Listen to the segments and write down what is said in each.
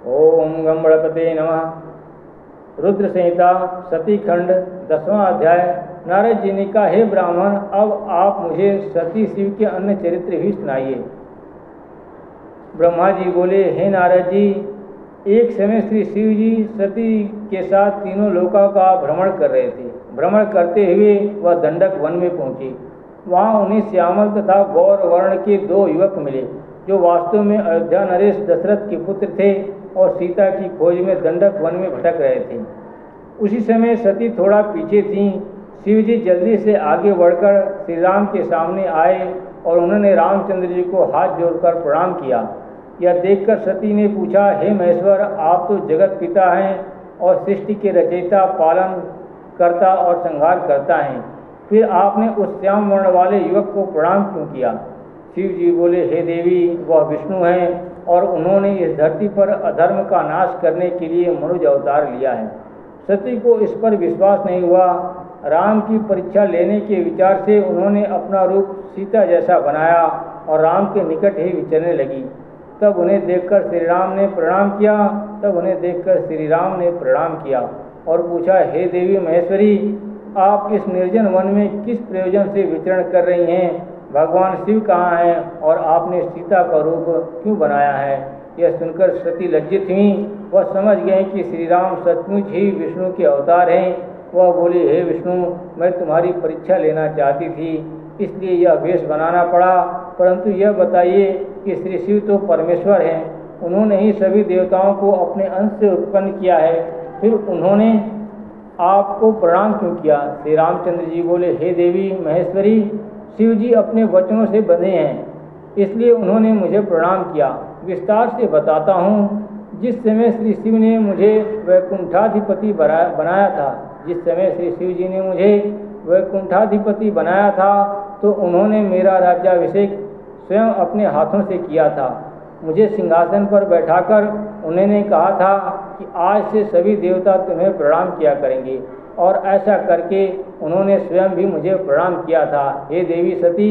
ओम गम गणपते नमः। रुद्र संहिता सती खंड 10वां अध्याय। नारद जी ने कहा, हे ब्राह्मण, अब आप मुझे सती शिव के अन्य चरित्र भी सुनाइए। ब्रह्मा जी बोले, हे नारद जी, एक समय श्री शिव जी सती के साथ तीनों लोकों का भ्रमण कर रहे थे। भ्रमण करते हुए वह दंडक वन में पहुंचे। वहां उन्हें श्यामल तथा गौर वर्ण के 2 युवक मिले, जो वास्तव में अयोध्या नरेश दशरथ के पुत्र थे और सीता की खोज में दंडक वन में भटक रहे थे। उसी समय सती थोड़ा पीछे थीं। शिव जी जल्दी से आगे बढ़कर श्री राम के सामने आए और उन्होंने रामचंद्र जी को हाथ जोड़कर प्रणाम किया। यह देखकर सती ने पूछा, हे महेश्वर, आप तो जगत पिता हैं और सृष्टि के रचयिता, पालन करता और संहार करता हैं, फिर आपने उस श्याम वर्ण वाले युवक को प्रणाम क्यों किया? शिव जी बोले, हे देवी, वह विष्णु हैं और उन्होंने इस धरती पर अधर्म का नाश करने के लिए मनुज अवतार लिया है। सती को इस पर विश्वास नहीं हुआ। राम की परीक्षा लेने के विचार से उन्होंने अपना रूप सीता जैसा बनाया और राम के निकट ही विचरने लगी। तब उन्हें देखकर श्री राम ने प्रणाम किया और पूछा, हे देवी महेश्वरी, आप इस निर्जन वन में किस प्रयोजन से विचरण कर रही हैं? भगवान शिव कहाँ हैं और आपने सीता का रूप क्यों बनाया है? यह सुनकर सती लज्जित हुई। वह समझ गए कि श्री राम सचमुच ही विष्णु के अवतार हैं। वह बोली, हे विष्णु, मैं तुम्हारी परीक्षा लेना चाहती थी, इसलिए यह वेश बनाना पड़ा। परंतु यह बताइए कि श्री शिव तो परमेश्वर हैं, उन्होंने ही सभी देवताओं को अपने अंश से उत्पन्न किया है, फिर उन्होंने आपको प्रणाम क्यों किया? श्री रामचंद्र जी बोले, हे देवी महेश्वरी, शिव जी अपने वचनों से बंधे हैं, इसलिए उन्होंने मुझे प्रणाम किया। विस्तार से बताता हूँ। जिस समय श्री शिव ने मुझे वैकुंठाधिपति बनाया था तो उन्होंने मेरा राज्याभिषेक स्वयं अपने हाथों से किया था। मुझे सिंहासन पर बैठाकर उन्होंने कहा था कि आज से सभी देवता तुम्हें प्रणाम किया करेंगे, और ऐसा करके उन्होंने स्वयं भी मुझे प्रणाम किया था। हे देवी सती,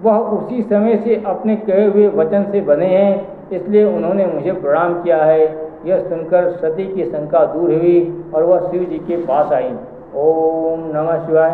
वह उसी समय से अपने कहे हुए वचन से बने हैं, इसलिए उन्होंने मुझे प्रणाम किया है। यह सुनकर सती की शंका दूर हुई और वह शिव जी के पास आई। ओम नमः शिवाय।